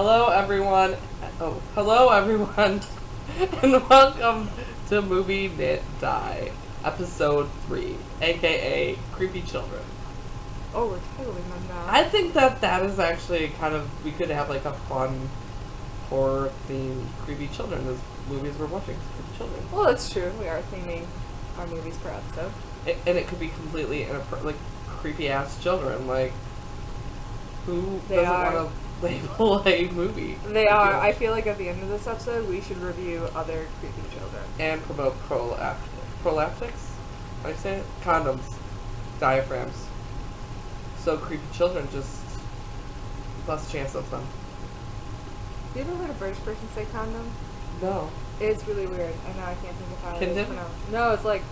Hello, everyone. Oh, hello, everyone, and welcome to Movie Knit Die, Episode 3, aka Creepy Children. Oh, we're totally on that. I think that is actually kind of, we could have like a fun horror-themed Creepy Children as movies we're watching, Creepy Children. Well, that's true. We are theming our movies per episode. And it could be completely like creepy-ass children, like, who doesn't want to label a movie? They are. I feel like at the end of this episode, we should review other creepy children. And promote prolaptics? How do you say it? Condoms. Diaphragms. So creepy children, just less chance of them. You ever heard a British person say condom? No. It's really weird. I know, I can't think of how Condom? it's pronounced. No, it's like...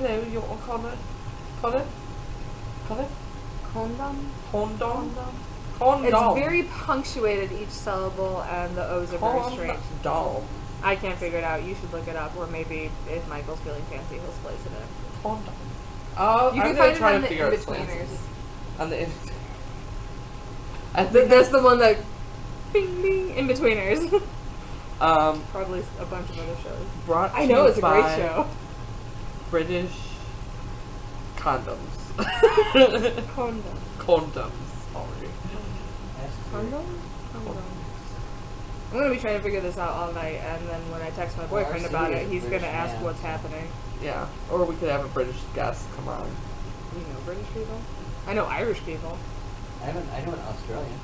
No, you want condom? Condom? Condom? Condom? Condom? Condom? Condom. It's very punctuated, each syllable, and the O's are very strange. Condom. I can't figure it out. You should look it up, or maybe if Michael's feeling fancy, he'll splice it in. Condom. You I'm can gonna find try it on to the figure out in-betweeners. On the in. I think That's the one that... Bing, bing, in-betweeners. Probably a bunch of other shows. Brought I know, to it's a by great show. British condoms. Condom. Condoms. Already. Condom? I'm gonna be trying to figure this out all night, and then when I text my boyfriend about it, he's gonna ask what's happening. Yeah, or we could have a British guest come on. You know British people? I know Irish people. I know an Australian.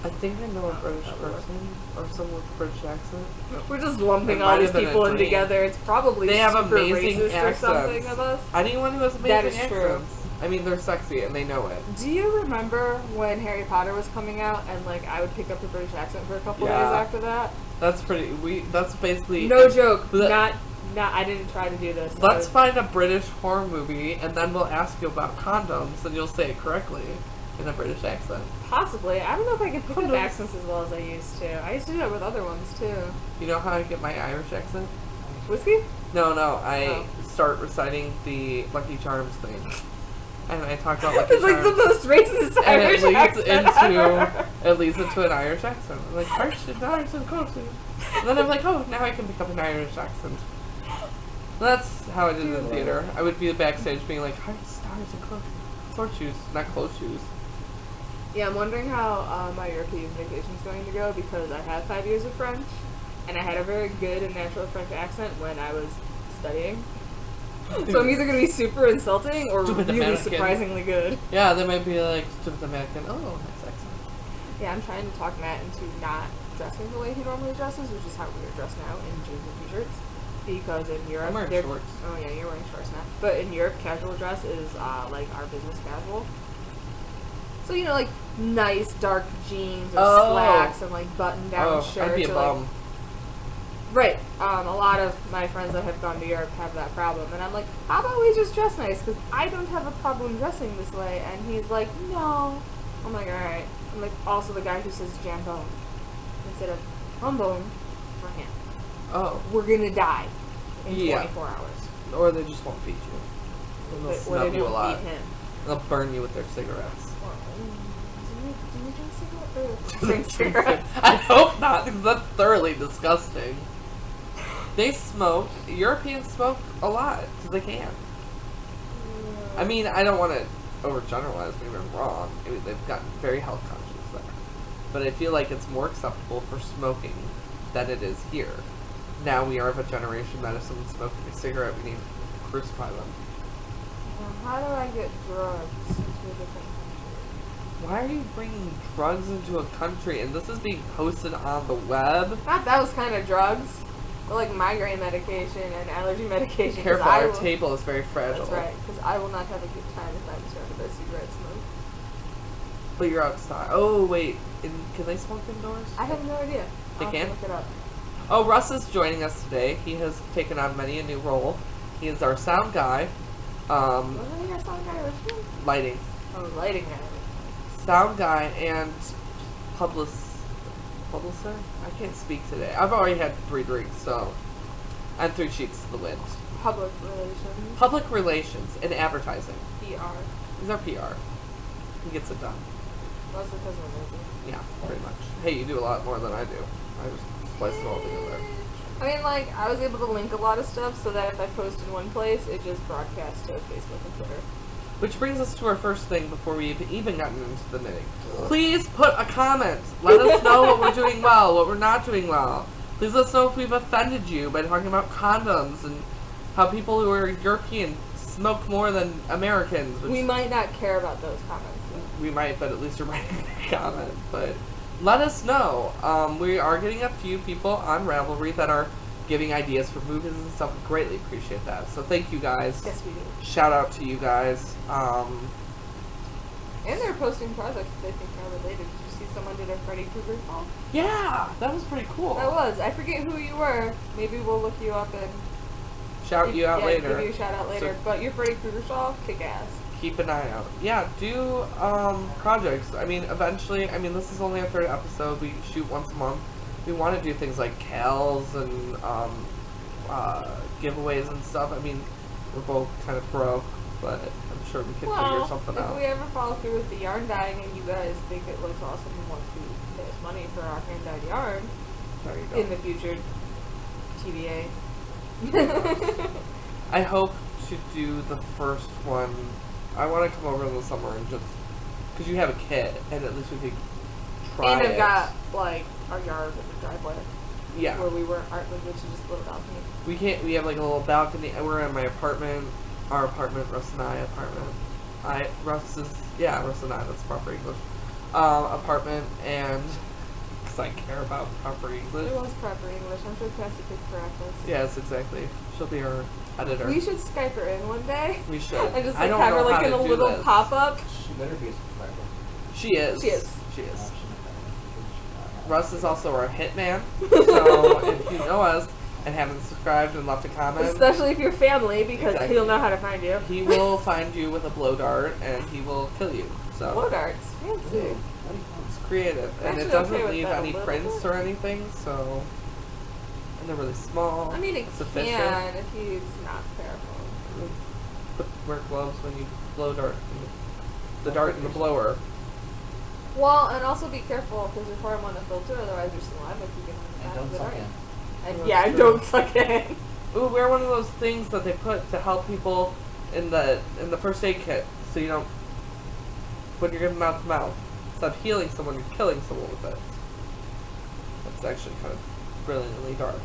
I think I know a British person or someone with a British accent. We're just lumping It all might these have been a people in dream. together. It's probably They have super amazing racist accents. or something of us. Anyone who has amazing That is accents. true. I mean, they're sexy and they know it. Do you remember when Harry Potter was coming out and like I would pick up the British accent for a couple Yeah. days after that? That's pretty. That's basically. No joke. Let- Not. I didn't try to do this. Let's find a British horror movie and then we'll ask you about condoms and you'll say it correctly in a British accent. Possibly. I don't know if I can pick up Condoms. accents as well as I used to. I used to do that with other ones too. You know how I get my Irish accent? Whiskey? No. I start reciting the Lucky Charms thing. And I talk about Lucky It's Charms. like the most racist And Irish it leads into an Irish accent. I'm like, Irish and Irish and coffee. And then I'm like, oh, now I can pick up an Irish accent. That's how I did it in theater. I would be backstage being like, Irish stars and clothes. Sword shoes, not clothes shoes. Yeah, I'm wondering how my European vacation is going to go because I have 5 years of French, and I had a very good and natural French accent when I was studying. So I'm either going to be super insulting or Stupid really American. surprisingly good. Yeah, they might be like, stupid American. Oh, nice accent. Yeah, I'm trying to talk Matt into not dressing the way he normally dresses, which is how we are dressed now in jeans and t-shirts. Because in Europe, I'm wearing shorts. Oh yeah, you're wearing shorts now. But in Europe, casual dress is like our business casual. So you know, like nice dark jeans or slacks and like button-down shirts. I'd be a bum. Right. A lot of my friends that have gone to Europe have that problem, and I'm like, how about we just dress nice? Because I don't have a problem dressing this way. And he's like, no. I'm like, all right. I'm like, also the guy who says jambone instead of trombone for him. Oh. We're gonna die in Yeah. 24 hours. Or they just won't feed you. And they'll Or snub they you a don't lot. feed him. They'll burn you with their cigarettes. Do we drink cigarettes? I hope not, because that's thoroughly disgusting. They smoke. Europeans smoke a lot, because they can. I mean, I don't want to overgeneralize, maybe I'm wrong. They've gotten very health conscious there. But I feel like it's more acceptable for smoking than it is here. Now we are of a generation that if someone's smoking a cigarette, we need to crucify them. How do I get drugs into a different country? Why are you bringing drugs into a country and this is being posted on the web? Not those kind of drugs, but like migraine medication and allergy medication. Careful, our table is very fragile. That's right, because I will not have a good time if I'm surrounded by cigarette smoke. But you're outside. Oh, wait. Can they smoke indoors? I have no idea. They I'll can? have to look it up. Oh, Russ is joining us today. He has taken on many a new role. He is our sound guy. Wasn't he our sound guy originally? Lighting. Oh, lighting guy. Sound guy and publicist. I can't speak today. I've already had 3 drinks, so. And 3 sheets to the wind. Public relations. Public relations and advertising. PR. He's our PR. He gets it done. Mostly because we're busy. Yeah, pretty much. Hey, you do a lot more than I do. I just splice it all together. I mean, like, I was able to link a lot of stuff so that if I post in one place, it just broadcasts to Facebook and Twitter. Which brings us to our first thing before we've even gotten into the knitting. Please put a comment. Let us know what we're doing well, what we're not doing well. Please let us know if we've offended you by talking about condoms and how people who are European smoke more than Americans. We might not care about those comments. We might, but at least you're writing a comment. But let us know. We are getting a few people on Ravelry that are giving ideas for movies and stuff. We greatly appreciate that. So thank you guys. Yes, we do. Shout out to you guys. And they're posting projects that they think are related. Did you see someone did a Freddy Krueger call? Yeah, that was pretty cool. That was. I forget who you were. Maybe we'll look you up and Shout you out later. Give you a shout out later. So but your Freddy Krueger shawl, kick ass. keep an eye out. Yeah, do projects. I mean, eventually, this is only our third episode. We shoot once a month. We want to do things like CALs and giveaways and stuff. I mean, we're both kind of broke, but I'm sure we can figure something out. If we ever follow through with the yarn dyeing and you guys think it looks awesome and want to pay us money for our hand dyed yarn There you go. in the future, TBA. I hope to do the first one. I want to come over in the summer and just, because you have a kit, and at least we could try And it. I've got, like, our yard in the driveway. Yeah. Where we were, which is just a little balcony. We have like a little balcony. We're in my apartment. Our apartment, Russ and I apartment. Russ and I, that's proper English. Apartment, and, because I care about proper English. It was proper English. I'm sure Cassie could correct us. Yes, exactly. She'll be our editor. We should Skype her in one day. We should. And just I like don't have her know like how in to a do little this. pop-up. She better be a subscriber. She is. She is. She is. Option Russ is also our hitman. So if you know us and haven't subscribed and left a comment, Especially if you're family, because Exactly. he'll know how to find you. he will find you with a blow dart and he will kill you. So Blow darts. Fancy. Ooh. it's creative, and Actually it doesn't okay with leave that a any little prints bit. or anything. So and they're really small. I mean, it it's efficient. can if he's not careful. Wear gloves when you blow dart. The dart and the blower. Well, and also be careful because you're pouring on the filter, otherwise you're saliva could get on the And back don't of the suck dart. in. And That's yeah, true. don't suck in. Ooh, wear one of those things that they put to help people in the first aid kit, so you don't when you're giving mouth to mouth. Instead of healing someone, you're killing someone with it. That's actually kind of brilliantly dark.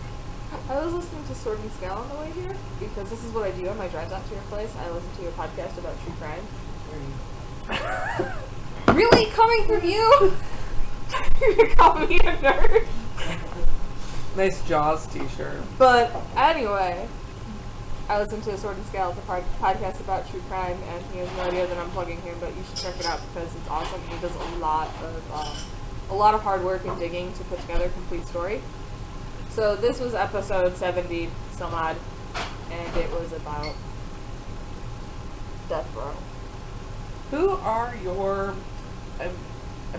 I was listening to Sword and Scale on the way here because this is what I do on my drives out to your place. I listen to a podcast about true crime. Really? Coming from you? You're calling me a nerd? Nice Jaws t-shirt. But anyway, I listened to Sword and Scale. It's a podcast about true crime, and he has no idea that I'm plugging him, but you should check it out because it's awesome. He does a lot of hard work and digging to put together a complete story. So this was episode 70 some odd, and it was about death row. Who are your...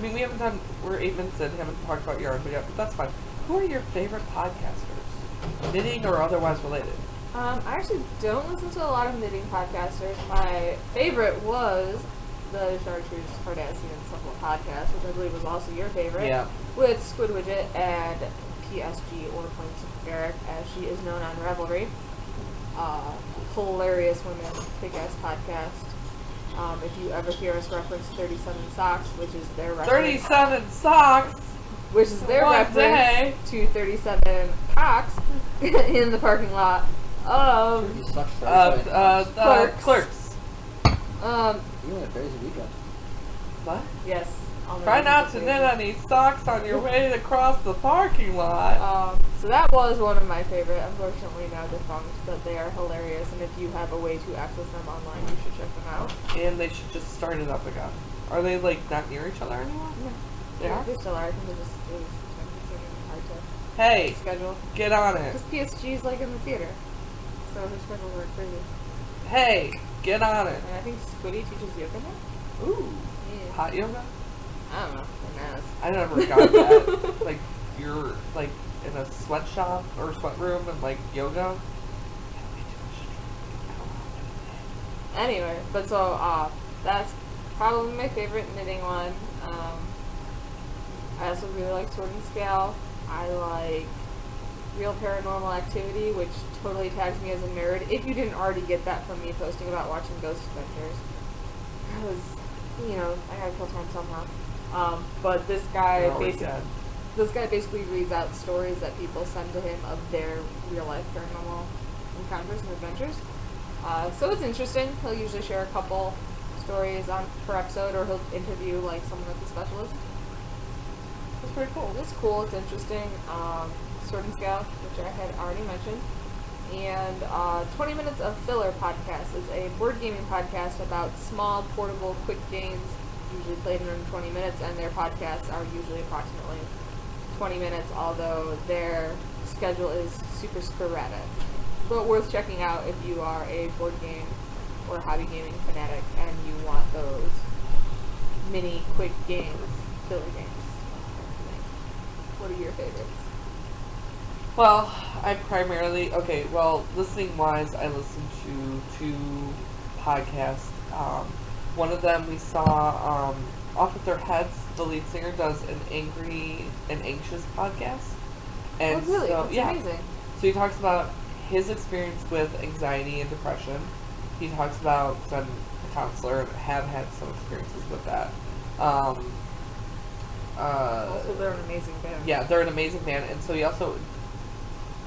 we haven't done... We're 8 minutes in, haven't talked about yarn, but that's fine. Who are your favorite podcasters? Knitting or otherwise related? I actually don't listen to a lot of knitting podcasters. My favorite was the Chartreuse Cardassian Simple podcast, which I believe was also your favorite. Yeah. With Squid Widget and PSG, or Plains of Eric, as she is known on Ravelry. Hilarious women, kick-ass podcast. If you ever hear us reference 37 Socks, which is their reference, 37 socks! which is their One reference day. to 37 cocks in the parking lot of He sucks for Clerks. You went a crazy weekend. What? yes. Try not to knit any socks on your way across the parking lot. So that was one of my favorite, unfortunately now defunct, but they are hilarious, and if you have a way to access them online, you should check them out. And they should just start it up again. Are they not near each other anymore? No. They are? They still are. I think it was time-consuming and hard to Hey, schedule. get on it. Because PSG is like in the theater, so her schedules are crazy. Hey, get on it. And I think Squiddy teaches yoga now? Ooh, Yeah. hot yoga? I don't know. Who knows? I never got that. You're in a sweatshop or sweat room and yoga. Anyway, but so that's probably my favorite knitting one. I also really like Sword and Scale. I like Real Paranormal Activity, which totally tags me as a nerd. If you didn't already get that from me posting about watching Ghost Adventures. Because, I gotta kill time somehow. But this guy basically reads out stories that people send to him of their real life paranormal encounters and adventures. So it's interesting. He'll usually share a couple stories per episode, or he'll interview like someone that's a specialist. It's pretty cool. It's cool. It's interesting. Sword and Scale, which I had already mentioned, and 20 Minutes of Filler podcast is a board gaming podcast about small, portable, quick games, usually played in under 20 minutes, and their podcasts are usually approximately 20 minutes, although their schedule is super sporadic. But worth checking out if you are a board game or hobby gaming fanatic and you want those mini quick games, filler games. What are your favorites? Well, I primarily, listening wise, I listen to 2 podcasts. One of them we saw, Off With Their Heads, the lead singer does an angry and anxious podcast. And really? So, That's yeah. amazing. So he talks about his experience with anxiety and depression. He talks about, because I'm a counselor and have had some experiences with that. Also, they're an amazing band. Yeah, they're an amazing band, and so he also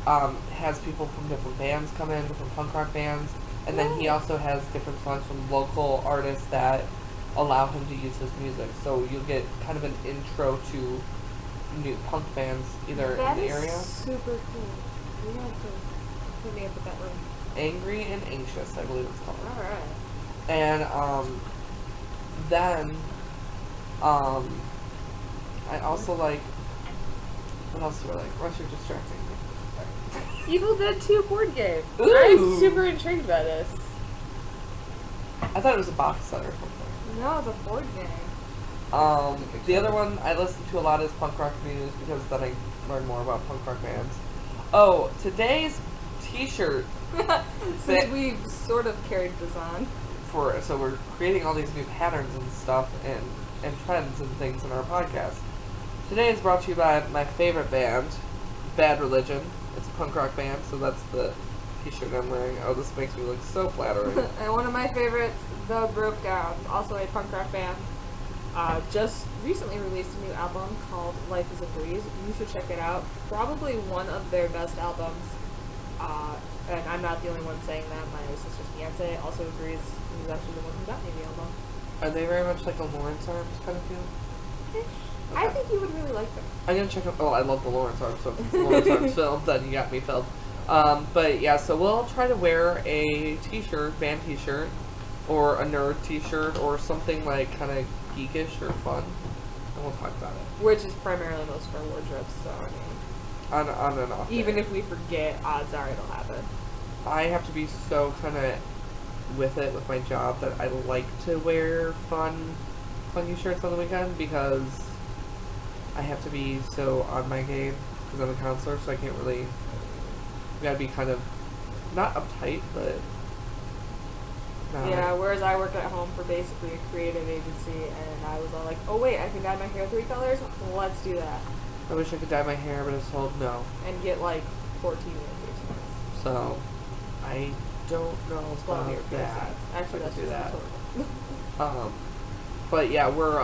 has people from different bands come in, different punk rock bands, and then he also has different songs from local artists that allow him to use his music. So you'll get kind of an intro to new punk bands either in the area. That is super cool. You have to put me up with that room. Angry and Anxious, I believe it's called. Alright. And then I also like, what else do I like? What's your distracting me? Evil Dead 2 board game. Ooh. I'm super intrigued by this. I thought it was a box set or something. No, it's a board game. The other one I listen to a lot is Punk Rock News, because then I learn more about punk rock bands. Oh, today's t-shirt. Since we've sort of carried this on. So we're creating all these new patterns and stuff and trends and things in our podcast. Today is brought to you by my favorite band, Bad Religion. It's a punk rock band, so that's the t-shirt I'm wearing. Oh, this makes me look so flattering. And one of my favorites, The Broke Down, also a punk rock band. Just recently released a new album called Life is a Breeze. You should check it out. Probably one of their best albums. And I'm not the only one saying that. My sister's fiance also agrees. He's actually the one who got me the album. Are they very much like a Lawrence Arms kind of feel? Okay. I think you would really like them. I'm gonna check out. Oh, I love the Lawrence Arms. So if it's the Lawrence Arms film, then you got me filled. But yeah, so we'll try to wear a t-shirt, band t-shirt, or a nerd t-shirt, or something like kind of geekish or fun, and we'll talk about it. Which is primarily most of our wardrobes, so I mean, On and off. even day. if we forget, odds are it'll happen. I have to be so kind of with it with my job that I like to wear funky shirts on the weekend, because I have to be so on my game because I'm a counselor, so I can't really. We gotta be kind of not uptight, but Yeah, whereas I work at home for basically a creative agency, and I was all like, oh wait, I can dye my hair 3 colors? Let's do that. I wish I could dye my hair, but I was told no. And get like 14 years. So I don't know about years. that. Actually, I that's could do just that. But yeah, we're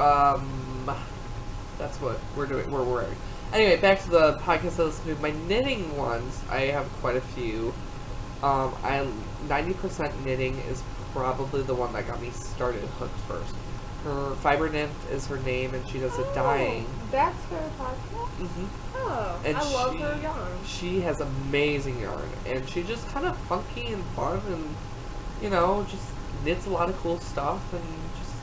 that's what we're doing. We're wearing. Anyway, back to the podcast I listen to. My knitting ones, I have quite a few. 90% knitting is probably the one that got me started hooked first. Her Fiber Nymph is her name, and she does a dyeing. That's her podcast? Mm-hmm. Oh, And I love her yarn. She has amazing yarn, and she just kind of funky and fun, and just knits a lot of cool stuff, and just.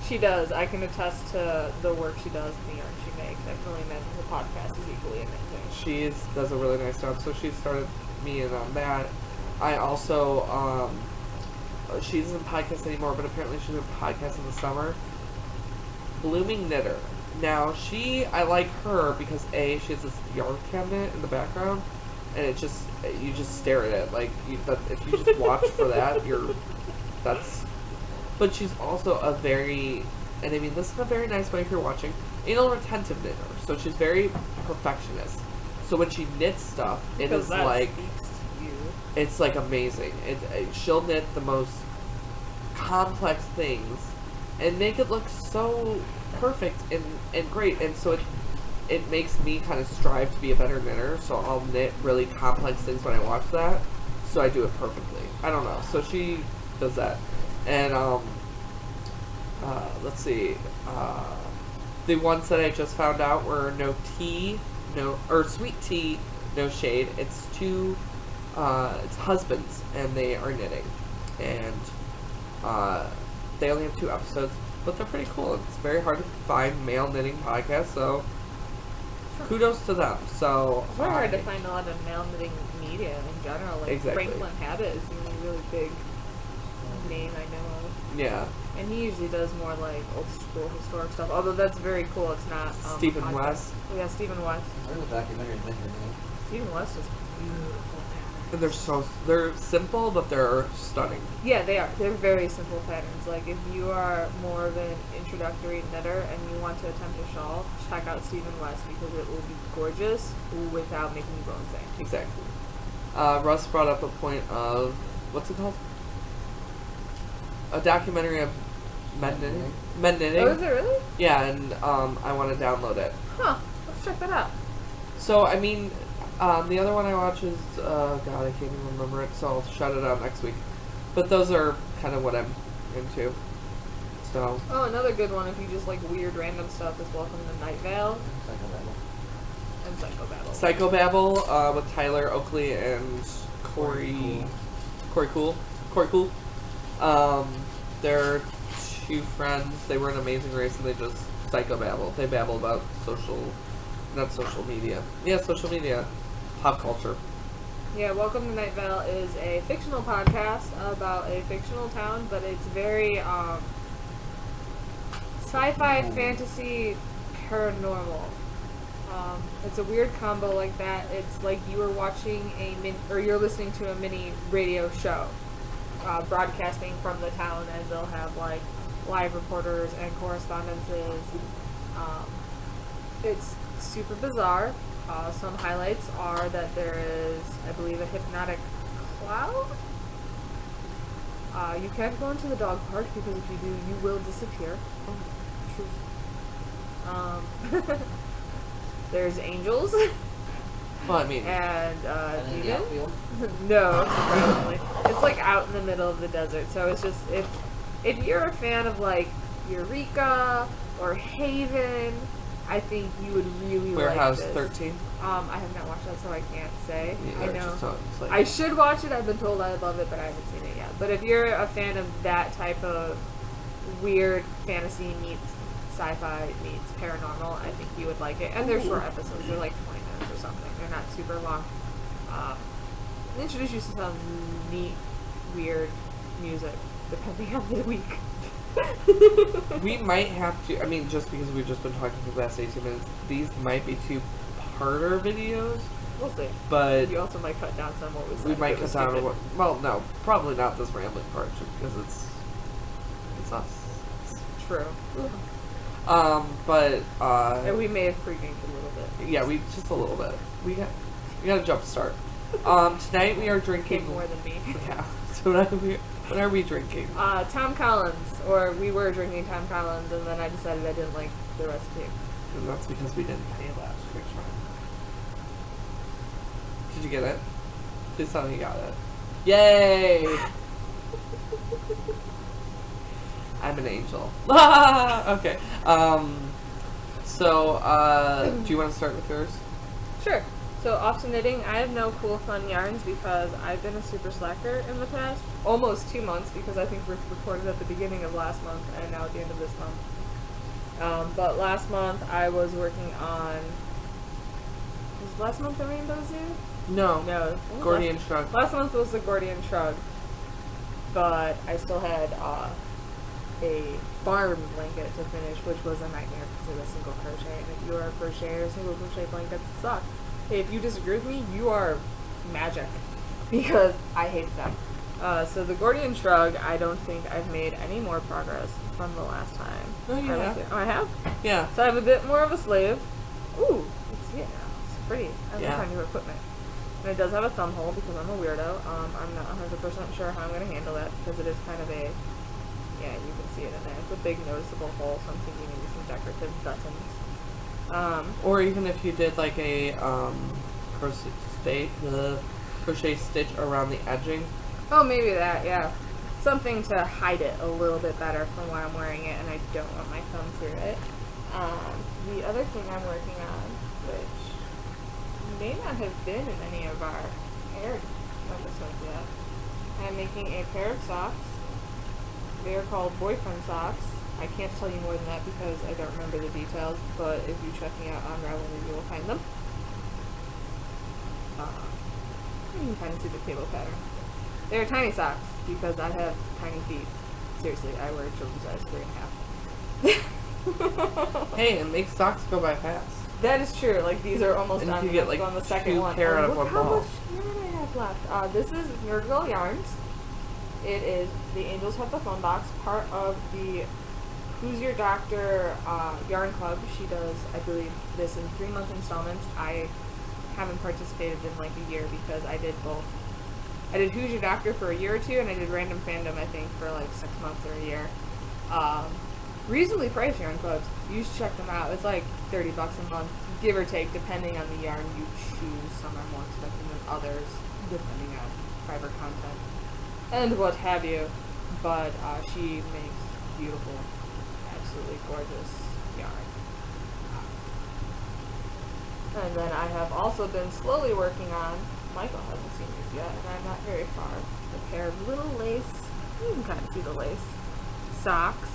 She does. I can attest to the work she does and the yarn she makes. I can only imagine her podcast is equally amazing. She does a really nice job, so she started me in on that. I also, she isn't podcast anymore, but apparently she's a podcast in the summer. Blooming Knitter. Now, I like her because A, she has this yarn cabinet in the background, and you just stare at it. Like, if you just watch for that, but she's also a very, and I mean this in a very nice way if you're watching, anal retentive knitter. So she's very perfectionist. So when she knits stuff, it Because is that like speaks to you. it's like amazing. She'll knit the most complex things and make it look so perfect and great. And so it makes me kind of strive to be a better knitter. So I'll knit really complex things when I watch that. So I do it perfectly. I don't know. So she does that. And let's see. The ones that I just found out were sweet tea, no shade. It's it's husbands, and they are knitting, and they only have 2 episodes, but they're pretty cool. It's very hard to find male knitting podcasts, so kudos to them. So It's very hard to find a lot of male knitting media in general. Like Exactly. Franklin Habit is the only really big name I know of. Yeah, And he usually does more like old school historic stuff. Although that's very cool. It's not Stephen podcast. West. Oh, yeah, Stephen West. There's a documentary in there. Stephen West is beautiful. and they're simple, but they're stunning. Yeah, they are. They're very simple patterns. Like if you are more of an introductory knitter and you want to attempt a shawl, check out Stephen West because it will be gorgeous without making you go insane. Exactly. Russ brought up a point of what's it called? A documentary of men knitting. Men knitting. Oh, is it really? Yeah, and I want to download it. Huh. Let's check that out. So I mean, the other one I watch is God, I can't even remember it, so I'll shout it out next week. But those are kind of what I'm into. So Oh, another good one if you just like weird random stuff is Welcome to Night Vale and Psychobabble. Psychobabble with Tyler Oakley and Corey Cool. They're 2 friends. They were an Amazing Race, and they just psychobabble. They babble about social media, pop culture. Yeah, Welcome to Night Vale is a fictional podcast about a fictional town, but it's very sci-fi, fantasy, paranormal. It's a weird combo like that. It's like you are watching you're listening to a mini radio show, broadcasting from the town, and they'll have like live reporters and correspondences. It's super bizarre. Some highlights are that there is, I believe, a hypnotic cloud. You can't go into the dog park because if you do, you will disappear. There's angels Well, I mean, and And in the demons. outfield. No, surprisingly. It's like out in the middle of the desert, so it's if you're a fan of like Eureka or Haven, I think you would really Warehouse like this. 13. I have not watched that, so I can't say. I know. It's like, I should watch it. I've been told I love it, but I haven't seen it yet. But if you're a fan of that type of weird fantasy meets sci-fi meets paranormal, I think you would like it. And they're short episodes. They're like 20 minutes or something. They're not super long. They introduce you to some neat, weird music, depending on the week. we might have to, I mean, just because we've just been talking for the last 18 minutes, these might be 2-parter videos, We'll see. but You also might cut down some what we said. we if might it was cut down stupid. what, well, no, probably not this rambling part, just because it's us. True. But, And we may have pre-gamed a little bit. yeah, just a little bit. We got a jump start. Tonight we are drinking, Came more than me. yeah, so what are we drinking? Tom Collins, or we were drinking Tom Collins, and then I decided I didn't like the recipe. And that's because we didn't pay last week. Did you get it? Please tell me you got it. Yay! I'm an angel. Okay. So, do you want to start with yours? Sure. So, off to knitting, I have no cool fun yarns because I've been a super slacker in the past almost 2 months because I think we recorded at the beginning of last month and now at the end of this month. But last month I was working on. Was last month the Rainbow Zoo? No. No. What was Gordian Shrug. Last month was the Gordian Shrug, but I still had a farm blanket to finish, which was a nightmare because it was single crochet. And if you are a crocheter, single crochet blankets suck. Hey, if you disagree with me, you are magic because I hate them. So the Gordian Shrug, I don't think I've made any more progress from the last time. No, you have. Oh, I have? Yeah. So I have a bit more of a sleeve. Ooh, you can see it now. It's pretty. I Yeah. like our new equipment. And it does have a thumb hole because I'm a weirdo. I'm not 100% sure how I'm going to handle that because it is kind of a, yeah, you can see it in there. It's a big noticeable hole, so I'm thinking maybe some decorative buttons. Or even if you did like a crochet stitch around the edging. Oh, maybe that, yeah. Something to hide it a little bit better from when I'm wearing it and I don't want my thumb through it. The other thing I'm working on, which may not have been in any of our air episodes yet, I'm making a pair of socks. They are called boyfriend socks. I can't tell you more than that because I don't remember the details, but if you check me out on Ravelry, you will find them. You can kind of see the table pattern. They're tiny socks because I have tiny feet. Seriously, I wear children's size 3.5. Hey, it makes socks go by fast. That is true. Like these are almost And done. you get, like, on the second 2 one. pair out of Look one how ball. much yarn I have left. This is Nerdville Yarns. It is the Angels Have the Phone Box, part of the Who's Your Doctor Yarn Club. She does, I believe, this in 3-month installments. I haven't participated in like a year because I did both. I did Who's Your Doctor for a year or two, and I did Random Fandom, I think, for like 6 months or a year. Reasonably priced yarn clubs. You should check them out. It's like $30 a month, give or take, depending on the yarn you choose. Some are more expensive than others, depending on fiber content and what have you. But she makes beautiful, absolutely gorgeous yarn. And then I have also been slowly working on, Michael hasn't seen these yet, and I'm not very far, a pair of little lace, you can kind of see the lace, socks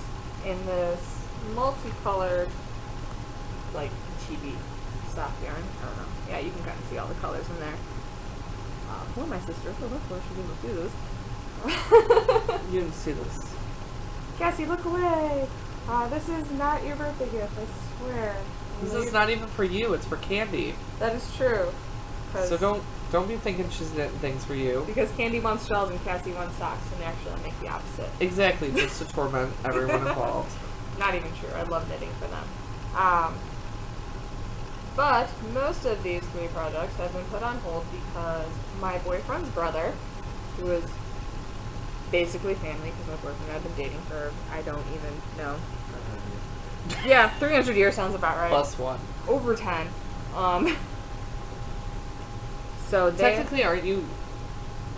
in this multicolored, like, chibi sock yarn. I don't know. Yeah, you can kind of see all the colors in there. For my sister, so hopefully she didn't see this. You didn't see this. Cassie, look away! This is not your birthday gift, I swear. This is not even for you, it's for Candy. That is true. So don't be thinking she's knitting things for you. Because Candy wants shells and Cassie wants socks, and actually I make the opposite. Exactly, just to torment everyone involved. Not even true. I love knitting for them. But most of these 3 projects have been put on hold because my boyfriend's brother, who is basically family, because my boyfriend and I have been dating for, I don't even know. Yeah, 300 years sounds about right. +1. Over 10. So they... Technically, aren't you,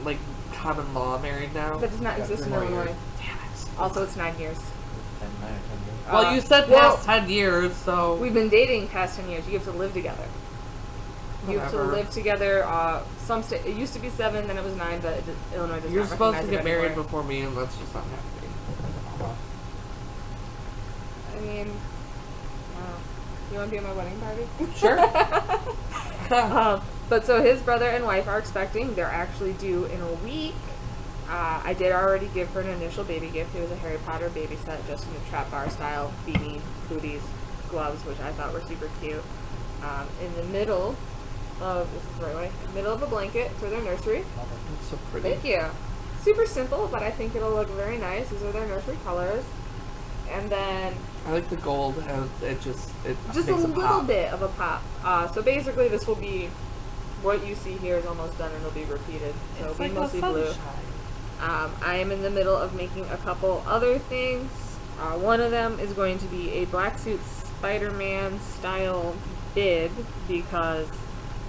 like, common law married now? That does not Yeah, exist in 3 more Illinois. years. Damn it. Also, it's 9 years. 10, 9 or 10 years. Well, you said past 10 years, so... We've been dating past 10 years. You have to live together. You have to Whatever. live together. It used to be 7, then it was 9, but Illinois does You're not supposed to recognize get it married anymore. before me, and that's just not happening. I mean, you want to be at my wedding party? Sure. But so his brother and wife are expecting. They're actually due in a week. I did already give her an initial baby gift. It was a Harry Potter baby set, just in the trap bar style, beanie, booties, gloves, which I thought were super cute. In the middle of, this is the right way, middle of a blanket for their nursery. It's so pretty. Thank you. Super simple, but I think it'll look very nice. These are their nursery colors. And then I like the gold, and it just just makes a little pop. bit of a pop. So basically this will be, what you see here is almost done and it'll be repeated. So It's it'll be like mostly the blue. sunshine. I am in the middle of making a couple other things. One of them is going to be a black suit Spider-Man style bib because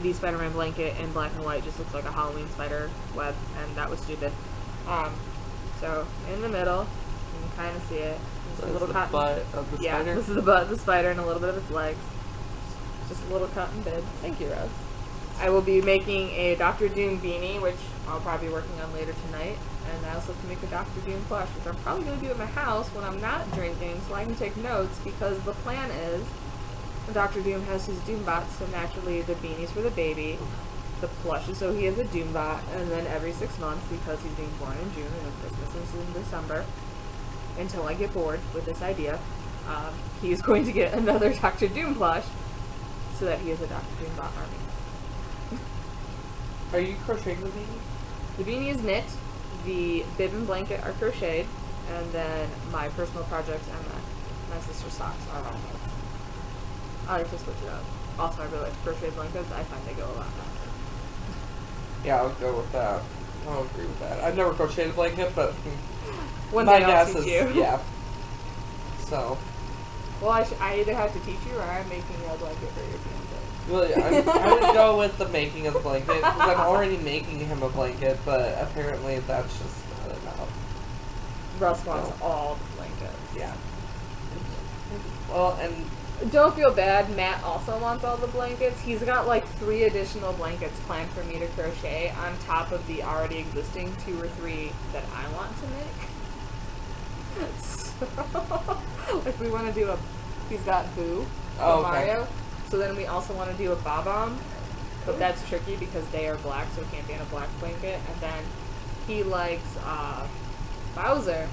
the Spider-Man blanket in black and white just looks like a Halloween spider web, and that was stupid. So in the middle, you can kind of see it. Just a That's little the cotton. butt of the Yeah, spider. this is the butt of the spider and a little bit of its legs. Just a little cotton bib. Thank you, Rose. I will be making a Dr. Doom beanie, which I'll probably be working on later tonight. And I also have to make a Dr. Doom plush, which I'm probably going to do at my house when I'm not drinking, so I can take notes, because the plan is Dr. Doom has his Doombots, so naturally the beanie's for the baby, the plush is so he has a Doombot, and then every 6 months, because he's being born in June and Christmas is in December, until I get bored with this idea, he is going to get another Dr. Doom plush, so that he has a Dr. Doombot army. Are you crocheting the beanie? The beanie is knit, the bib and blanket are crocheted, and then my personal projects and my sister's socks are all knit. I like to switch it up. Also, I really like crocheted blankets. I find they go a lot faster. Yeah, I'll go with that. I'll agree with that. I've never crocheted a blanket, but One my day I'll guess teach is you. yeah. So, Well, I either have to teach you or I'm making you a blanket for your fiance. well, yeah, I would go with the making of the blanket because I'm already making him a blanket, but apparently that's just not enough. Russ wants all the blankets. Yeah. Well, and Don't feel bad. Matt also wants all the blankets. He's got like 3 additional blankets planned for me to crochet on top of the already existing 2 or 3 that I want to make. So, like we want to do he's got Boo from Mario. So then we also want to do a Bob-omb. But that's tricky because they are black, so it can't be in a black blanket. And then he likes Bowser,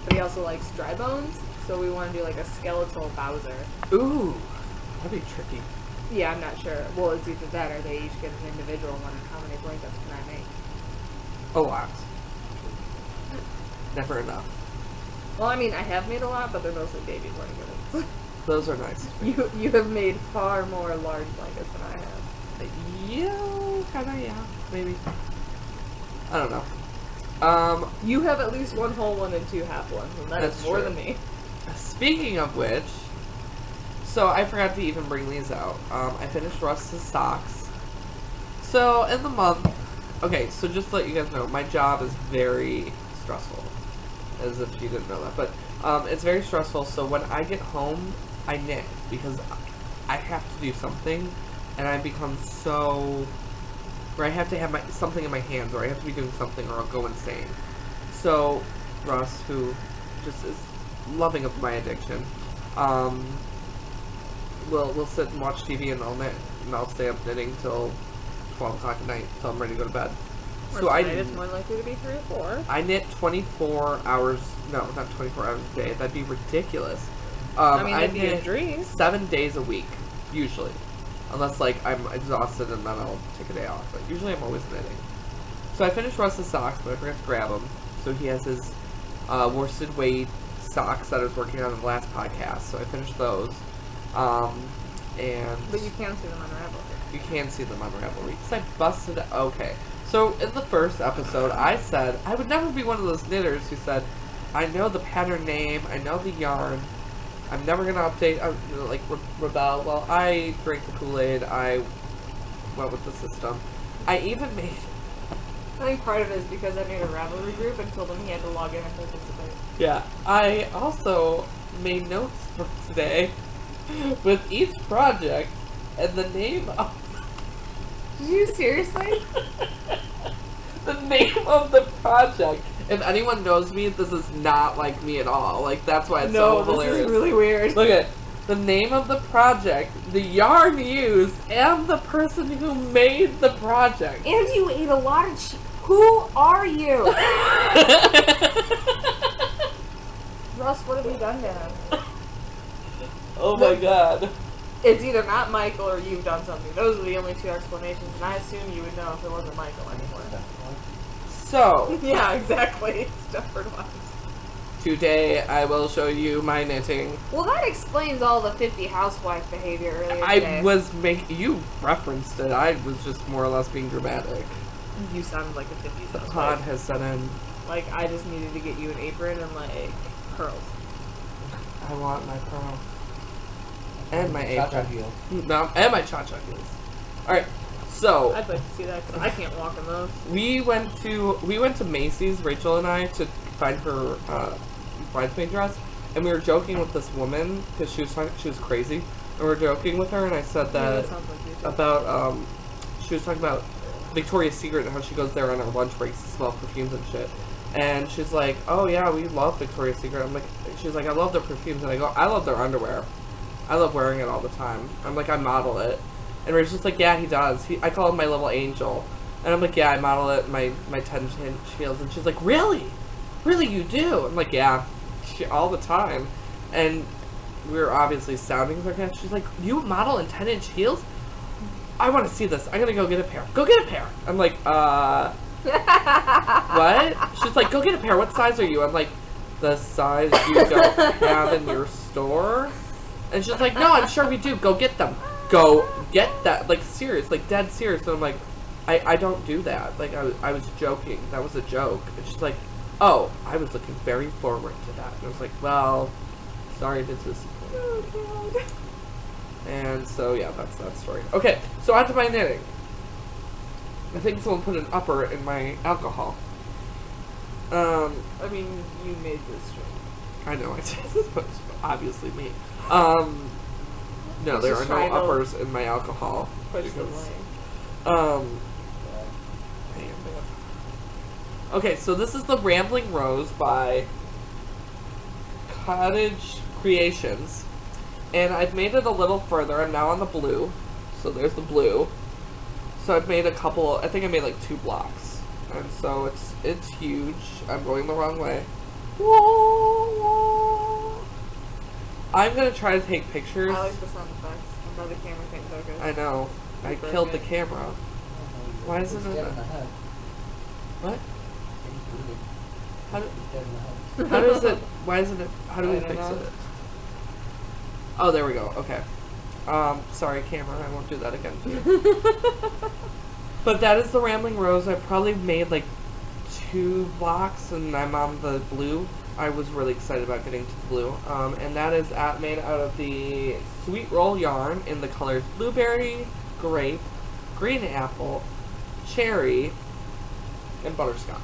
but he also likes Dry Bones. So we want to do like a skeletal Bowser. ooh, that'd be tricky. Yeah, I'm not sure. Well, it's either that or they each get an individual one. And how many blankets can I make? A lot. Never enough. Well, I mean, I have made a lot, but they're mostly baby blankets. Those are nice. You have made far more large blankets than I have. Yeah, kinda, yeah, maybe. I don't know. You have at least 1 whole one and 2 half ones, and That's is more true. than me. Speaking of which, so I forgot to even bring these out. I finished Russ's socks. So in the month, okay, so just to let you guys know, my job is very stressful, as if you didn't know that, but it's very stressful. So when I get home, I knit because I have to do something, and I become so where I have to have something in my hands, or I have to be doing something, or I'll go insane. So Russ, who just is loving of my addiction, we'll sit and watch TV and all night, and I'll stay up knitting till 12 o'clock at night till I'm ready to go to bed. So it's more likely to be 3 or 4. I knit 24 hours, no, not 24 hours a day. That'd be ridiculous. I mean, I that'd be a knit dream. 7 days a week, usually. Unless, like, I'm exhausted and then I'll take a day off. But usually I'm always knitting. So I finished Russ's socks, but I forgot to grab them. So he has his worsted weight socks that I was working on in the last podcast. So I finished those. And But you can see them on Ravelry. you can see them on Ravelry. Because I busted it. Okay. So in the first episode, I said I would never be one of those knitters who said, I know the pattern name, I know the yarn, I'm never going to update, like, rebel. Well, I drank the Kool-Aid, I went with the system. I even made... I think part of it is because I made a Ravelry group and told him he had to log in and participate. Yeah. I also made notes for today with each project and the name of... Did you seriously? The name of the project. If anyone knows me, this is not like me at all. Like, that's why it's so hilarious. This is really weird. Look at the name of the project, the yarn used, and the person who made the project. And you ate a lot of Who are you? Russ, what have you done to him? Oh my god. It's either not Michael or you've done something. Those are the only 2 explanations, and I assume you would know if it wasn't Michael anymore. So, Yeah, exactly. Stepford Wives. today I will show you my knitting. Well, that explains all the 50 housewife behavior earlier today. I was you referenced it. I was just more or less being dramatic. You sounded like a 50s The housewife. pod has set in. Like, I just needed to get you an apron and, like, pearls. I want my pearl. And my Cha-cha apron. heels. No, and my cha-cha heels. Alright, so I'd like to see that, because I can't walk in those. we went to Macy's, Rachel and I, to find her bridesmaid dress, and we were joking with this woman because she was crazy, and we were joking with her, and I said that sounds like you. about she was talking about Victoria's Secret and how she goes there on her lunch breaks to smell perfumes and shit, and she's like, oh yeah, we love Victoria's Secret. I'm like, she's like, I love their perfumes, and I go, I love their underwear. I love wearing it all the time. I'm like, I model it. And Rachel's just like, yeah, he does. I call him my little angel. And I'm like, yeah, I model it, my 10-inch heels. And she's like, really? Really, you do? I'm like, yeah, all the time. And we were obviously sounding sarcastic. She's like, you model in 10-inch heels? I want to see this. I'm going to go get a pair. Go get a pair. I'm like, what? She's like, go get a pair. What size are you? I'm like, the size you don't have in your store? And she's like, no, I'm sure we do. Go get them. go get that, like, serious, like, dead serious. And I'm like, I don't do that. Like, I was joking. That was a joke. And she's like, oh, I was looking very forward to that. And I was like, well, sorry to disappoint. Oh, God. And so, yeah, that's that story. Okay, so on to my knitting. I think someone put an upper in my alcohol. I mean, you made this drink. I know, I did. It's obviously me. No, there are no uppers in my alcohol. Push the Because, blame. okay, so this is the Rambling Rose by Cottage Creations. And I've made it a little further. I'm now on the blue. So there's the blue. So I've made a couple, I think I made like 2 blocks. And so it's huge. I'm going the wrong way. I'm going to try to take pictures. I like the sound effects. I'm glad the camera can't focus. I know. I killed the camera. Why isn't it? What? How does it? Why isn't it? How do we fix it? Oh, there we go. Okay. Sorry, camera. I won't do that again. But that is the Rambling Rose. I probably made like 2 blocks, and I'm on the blue. I was really excited about getting to the blue. And that is made out of the Sweet Roll yarn in the colors blueberry, grape, green apple, cherry, and butterscotch.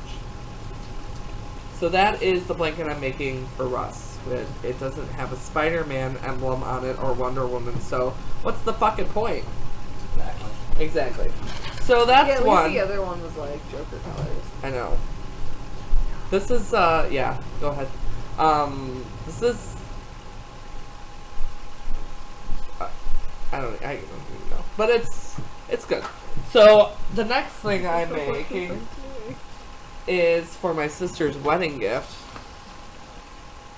So that is the blanket I'm making for Russ. It doesn't have a Spider-Man emblem on it or Wonder Woman, so what's the fucking point? Exactly. So that's yeah, at least one. the other one was like Joker colors. I know. This is, yeah, go ahead. This is, I don't even know. But it's good. So, the next thing I'm making is for my sister's wedding gift.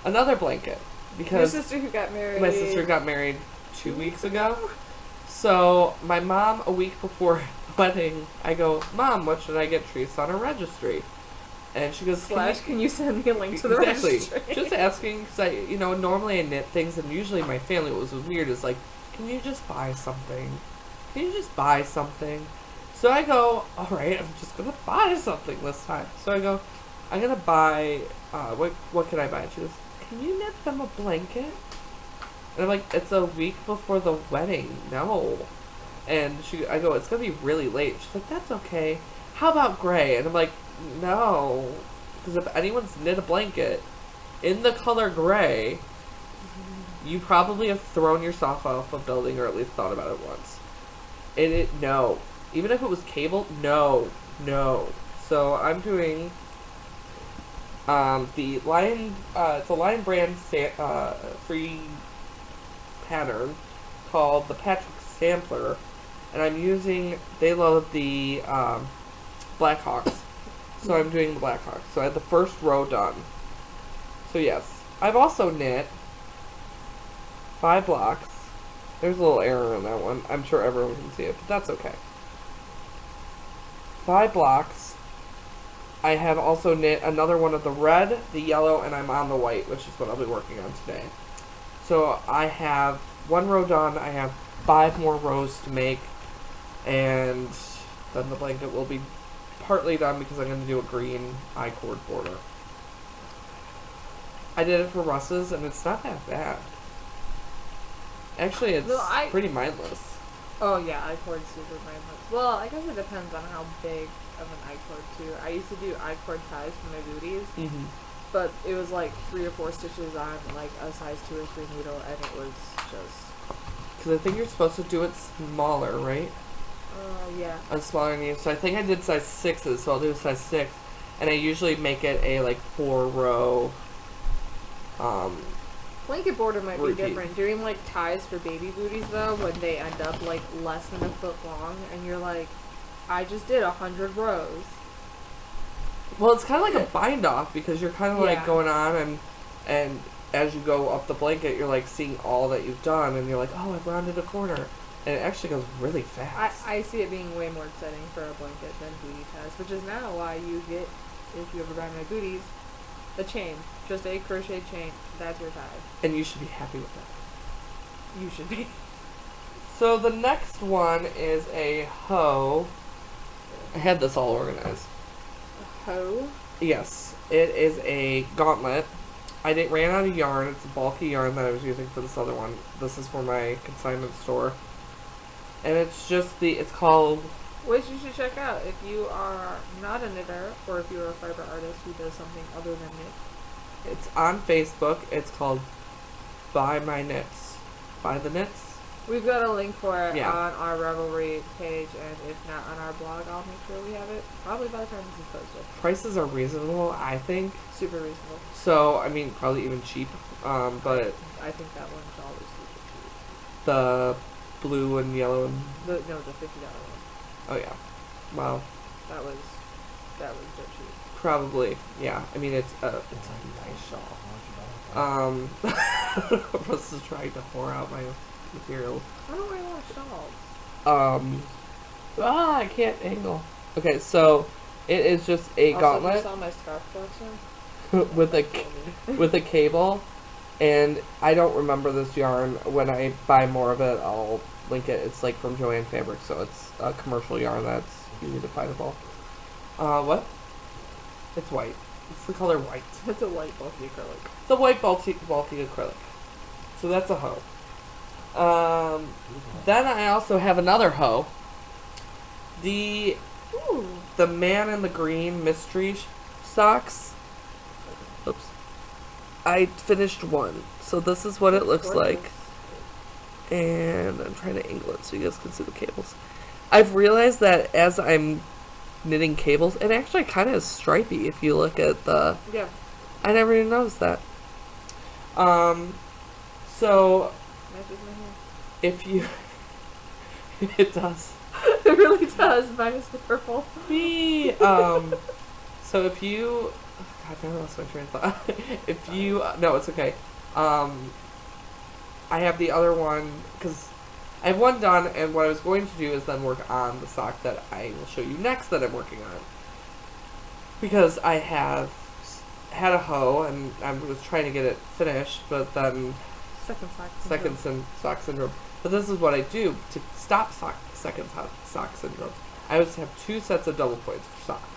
Another blanket. Because your sister who got married. my sister got married 2 weeks ago. So, my mom, a week before the wedding, I go, Mom, what should I get Teresa on a registry? And she goes, can you send me a link to the exactly. registry? Just asking, because normally I knit things, and usually my family, what was weird is like, can you just buy something? Can you just buy something? So I go, alright, I'm just gonna buy something this time. So I go, I'm gonna buy, what can I buy? And she goes, can you knit them a blanket? And I'm like, it's a week before the wedding, no. And I go, it's gonna be really late. She's like, that's okay. How about gray? And I'm like, no. Because if anyone's knit a blanket in the color gray, you probably have thrown yourself off a building or at least thought about it once. No. Even if it was cable, no. So I'm doing the Lion, it's a Lion brand free pattern called the Patrick Sampler, and I'm using, they love the Blackhawks, so I'm doing the Blackhawks. So I had the first row done. So yes, I've also knit 5 blocks. There's a little error in that one. I'm sure everyone can see it, but that's okay. 5 blocks. I have also knit another one of the red, the yellow, and I'm on the white, which is what I'll be working on today. So I have 1 row done. I have 5 more rows to make, and then the blanket will be partly done because I'm going to do a green I-cord border. I did it for Russ's, and it's not that bad. Actually, it's pretty mindless. Oh yeah, I-cord super mindless. Well, I guess it depends on how big of an I-cord too. I used to do I-cord ties for my booties, but it was like 3 or 4 stitches on like a size 2 or 3 needle, and it was just... Because I think you're supposed to do it smaller, right? Yeah. A smaller needle. So I think I did size 6s, so I'll do a size 6. And I usually make it a like 4 row, blanket border might repeat. be different. Doing like ties for baby booties though, when they end up like less than a foot long, and you're like, I just did 100 rows. Well, it's kind of like a bind off because you're kind of like going on, and as you go up the blanket, you're like seeing all that you've done, and you're like, oh, I've rounded a corner, and it actually goes really fast. I see it being way more exciting for a blanket than booty ties, which is now why you get, if you ever buy my booties, a chain, just a crochet chain. That's your tie. And you should be happy with that. You should be. So the next one is a hoe. I had this all organized. A hoe? Yes, it is a gauntlet. I ran out of yarn. It's a bulky yarn that I was using for this other one. This is for my consignment store. And it's called... Which you should check out if you are not a knitter or if you're a fiber artist who does something other than knit. It's on Facebook. It's called Buy My Knits. Buy the Knits? We've got a link for it Yeah. on our Revelry page, and if not on our blog, I'll make sure we have it probably by the time this is posted. Prices are reasonable, I think. Super reasonable. So, I mean, probably even cheap. But I think that one's always super cheap. the blue and yellow and... The $50 one. Oh, yeah. Wow. That was dirt cheap. Probably. Yeah. I mean, it's a nice shawl. Russ is trying to whore out my materials. I don't wear a lot of shawls. I can't angle. Okay, so it is just a gauntlet Also, you saw my scarf collection? with a cable, and I don't remember this yarn. When I buy more of it, I'll link it. It's like from Joann Fabric, so it's a commercial yarn that's easy to findable. What? It's white. It's the color white. It's a white bulky acrylic. It's a white bulky acrylic. So that's a hoe. Then I also have another hoe. The man in the green mystery socks. Oops. I finished one. So this is what it looks like. And I'm trying to angle it so you guys can see the cables. I've realized that as I'm knitting cables, it actually kind of is stripy if you look at the... Yeah. I never even noticed that. So... Matches my hair. If you... it does. It really does, minus the purple. So if you... God, I lost my train of thought. If you... No, it's okay. I have the other one, because I have one done, and what I was going to do is then work on the sock that I will show you next that I'm working on. Because I have had a hoe, and I was trying to get it finished, but then... Second sock syndrome. But this is what I do to stop second sock syndrome. I always have 2 sets of double points for socks.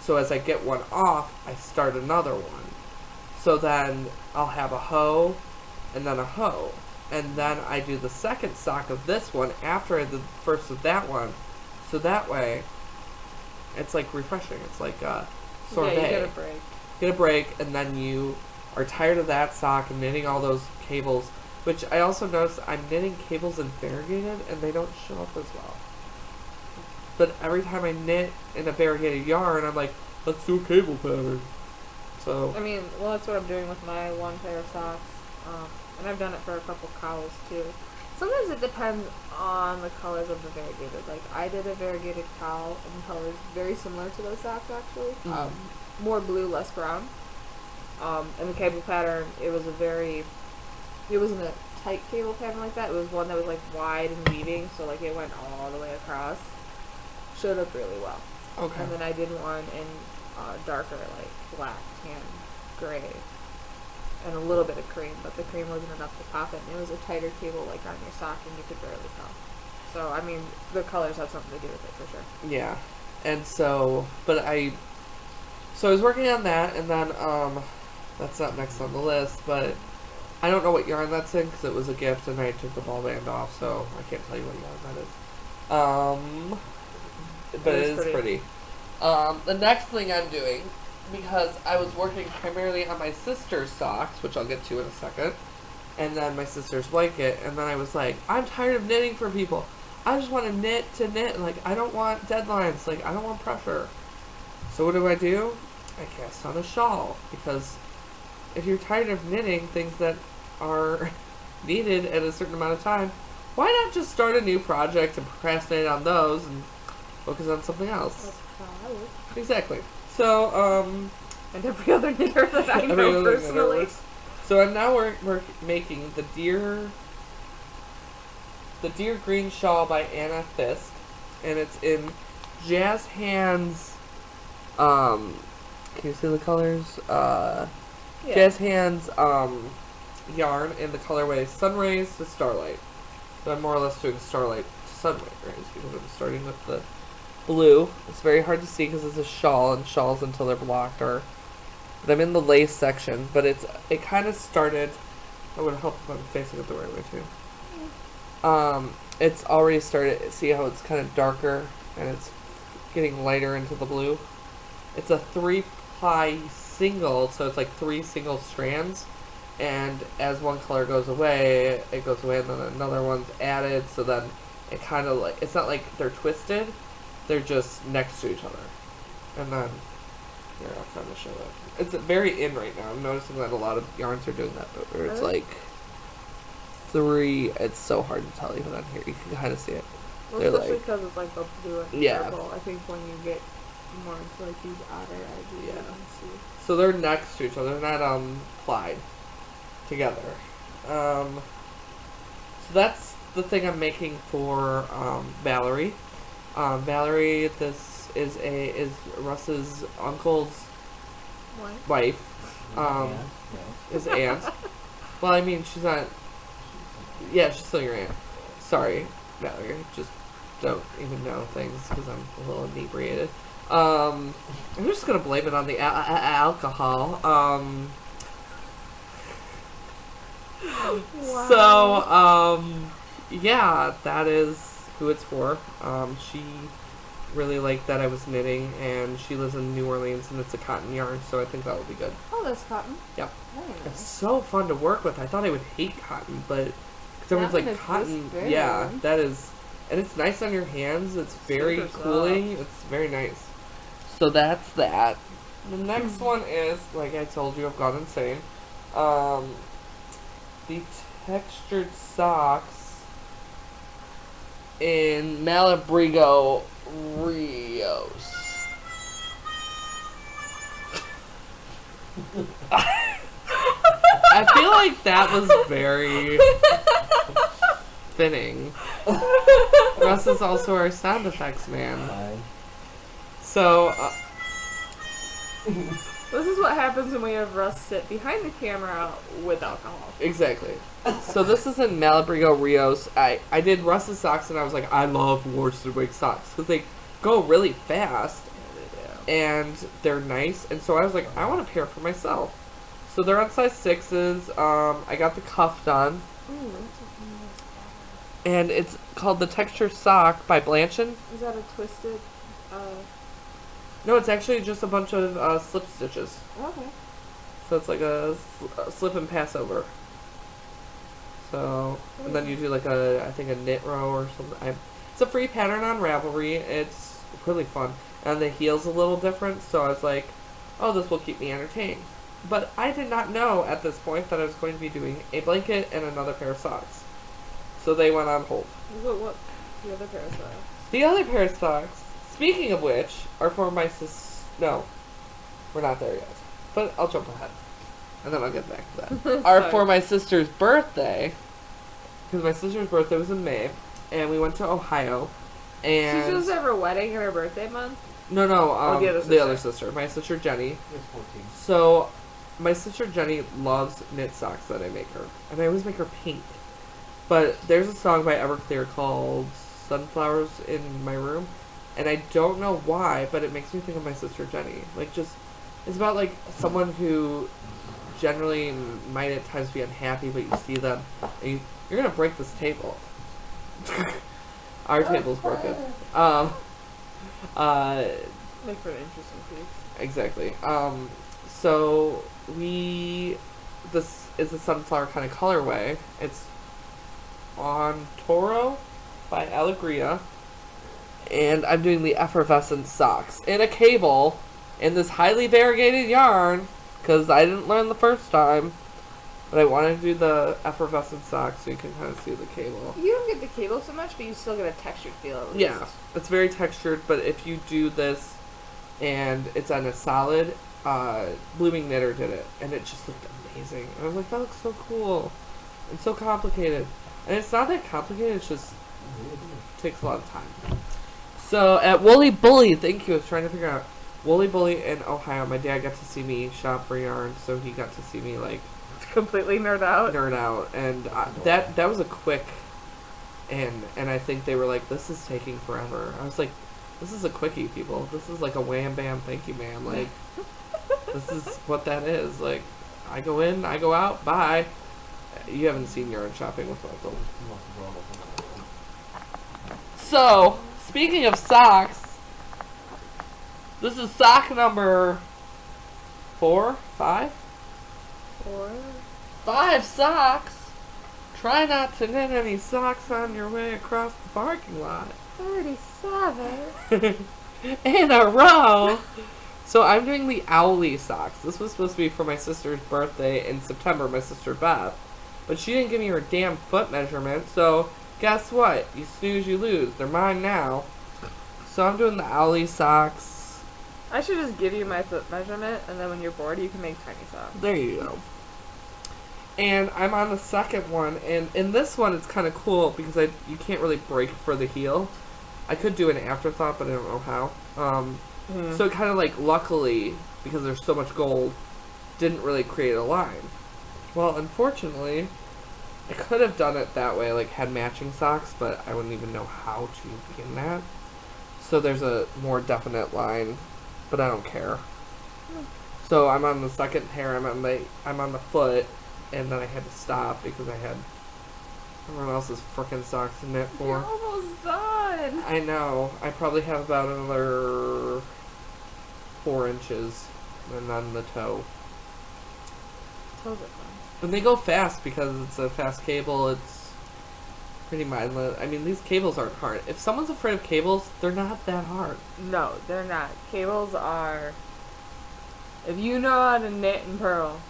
So as I get one off, I start another one. So then I'll have a hoe, and then a hoe. And then I do the second sock of this one after I did the first of that one. So that way, it's like refreshing. It's like a sorbet. Yeah, you get a break. Get a break, and then you are tired of that sock and knitting all those cables, which I also noticed I'm knitting cables in variegated, and they don't show up as well. But every time I knit in a variegated yarn, I'm like, let's do a cable pattern. So I mean, well, that's what I'm doing with my one pair of socks. And I've done it for a couple cowls too. Sometimes it depends on the colors of the variegated. Like, I did a variegated cowl in colors very similar to those socks, actually. More blue, less brown. And the cable pattern, it wasn't a tight cable pattern like that. It was one that was like wide and weaving, so like it went all the way across. Showed up really well. okay. And then I did one in darker, like black, tan, gray, and a little bit of cream, but the cream wasn't enough to pop it. And it was a tighter cable, like on your sock, and you could barely tell. So I mean, the colors have something to do with it for sure. Yeah, and so, I was working on that, and then that's not next on the list, but I don't know what yarn that's in because it was a gift, and I took the ball band off, so I can't tell you what yarn that is. But it is pretty. The next thing I'm doing, because I was working primarily on my sister's socks, which I'll get to in a second, and then my sister's blanket, and then I was like, I'm tired of knitting for people. I just want to knit. Like, I don't want deadlines. Like, I don't want pressure. So what do? I cast on a shawl, because if you're tired of knitting things that are needed at a certain amount of time, why not just start a new project and procrastinate on those and focus on something else? That's how I would. Exactly. So, And every other knitter that I know personally. So I'm now making the deer green shawl by Anna Fisk, and it's in Jazz Hands. Can you see the colors? Yeah. Jazz Hands yarn in the colorway Sunrays to Starlight. But I'm more or less doing starlight to sunlight rays because I'm starting with the blue. It's very hard to see because it's a shawl, and shawls until they're blocked are. But I'm in the lace section, but it kind of started. That would help if I'm facing it the right way too. It's already started. See how it's kind of darker and it's getting lighter into the blue. It's a 3-ply single, so it's like 3 single strands. And as one color goes away, it goes away, and then another one's added. So then it kind of like, it's not like they're twisted; they're just next to each other. And then here, I'll kind of show it. It's very in right now. I'm noticing that a lot of yarns are doing that, but where it's like 3. It's so hard to tell even on here. You can kind of see it. Well, They're especially like, because it's like the blue and yeah. purple. I think when you get more into like these outer edges, Yeah. you can see. So they're next to each other. They're not plied together. So that's the thing I'm making for Valerie. Valerie, this is Russ's uncle's What? wife. Yeah. His aunt. Well, I mean, she's not. Yeah, she's still your aunt. Sorry, Valerie. Just don't even know things because I'm a little inebriated. I'm just gonna blame it on the alcohol. Wow. So, yeah, that is who it's for. She really liked that I was knitting, and she lives in New Orleans, and it's a cotton yarn, so I think that will be good. Oh, that's cotton. Yep. Very It's nice. so fun to work with. I thought I would hate cotton, but because everyone's Cotton like is cotton, this yeah, big. that is, and it's nice on your hands. It's very Super soft. cooling. It's very nice. So that's that. The next one is, like I told you, I've gone insane. The textured socks in Malabrigo Rios. I feel like that was very fitting. Russ is also our sound effects man. Fine. So, This is what happens when we have Russ sit behind the camera with alcohol. exactly. So this is in Malabrigo Rios. I did Russ's socks, and I was like, I love worsted weight socks because they go really fast and they're nice. And so I was like, I want a pair for myself. So they're on size 6s. I got the cuff done, Ooh, that's a nice and it's called the Texture Sock by Blanchard. Is that a twisted? No, it's actually just a bunch of slip stitches. Okay. So it's like a slip and pass over. So, and then you do like I think a knit row or something. It's a free pattern on Ravelry. It's really fun. And the heel's a little different, so I was like, oh, this will keep me entertained. But I did not know at this point that I was going to be doing a blanket and another pair of socks. So they went on hold. What? The other pair of socks. The other pair of socks, speaking of which, are for my No, we're not there yet. But I'll jump ahead. And then I'll get back to that. Are for my sister's birthday. Because my sister's birthday was in May. And we went to Ohio. And She just have her wedding in her birthday month? No, the other sister. sister. My sister Jenny. It's 14. So, my sister Jenny loves knit socks that I make her. And I always make her pink. But there's a song by Everclear called Sunflowers in My Room. And I don't know why, but it makes me think of my sister Jenny. Like, just, it's about, like, someone who generally might at times be unhappy, but you see them, and you're going to break this table. Our table's broken. Make for an interesting piece. Exactly. So this is a sunflower kind of colorway. It's on Toro by Alegria. And I'm doing the effervescent socks in a cable in this highly variegated yarn because I didn't learn the first time. But I wanted to do the effervescent socks so you can kind of see the cable. You don't get the cable so much, but you still get a textured feel at least. Yeah, it's very textured, but if you do this and it's on a solid, Blooming Knitter did it, and it just looked amazing. And I was like, that looks so cool. And so complicated. And it's not that complicated, it's just takes a lot of time. So at Woolly Bully, thank you, I was trying to figure out. Woolly Bully in Ohio, my dad got to see me shop for yarn, so he got to see me, like, Completely nerd out. nerd out. And that was a quick and I think they were like, this is taking forever. I was like, this is a quickie, people. This is like a wham bam thank you ma'am. Like, this is what that is. Like, I go in, I go out, bye. You haven't seen urine shopping with Michael. So, speaking of socks, this is sock number 4, 5? 4. 5 socks. Try not to knit any socks on your way across the parking lot. 37. In a row. So I'm doing the owlie socks. This was supposed to be for my sister's birthday in September, my sister Beth. But she didn't give me her damn foot measurement, so guess what? You snooze, you lose. They're mine now. So I'm doing the owlie socks. I should just give you my foot measurement, and then when you're bored, you can make tiny socks. There you go. And I'm on the second one, and in this one it's kind of cool because you can't really break for the heel. I could do an afterthought, but I don't know how. So it kind of like, luckily, because there's so much gold, didn't really create a line. Well, unfortunately, I could have done it that way, like had matching socks, but I wouldn't even know how to begin that. So there's a more definite line, but I don't care. So I'm on the second pair, I'm on the foot, and then I had to stop because I had everyone else's frickin' socks to knit for. You're almost done. I know. I probably have about another 4 inches, and then the toe. Toes are fun. And they go fast because it's a fast cable. It's pretty mindless. I mean, these cables aren't hard. If someone's afraid of cables, they're not that hard. No, they're not. Cables are... If you know how to knit and purl,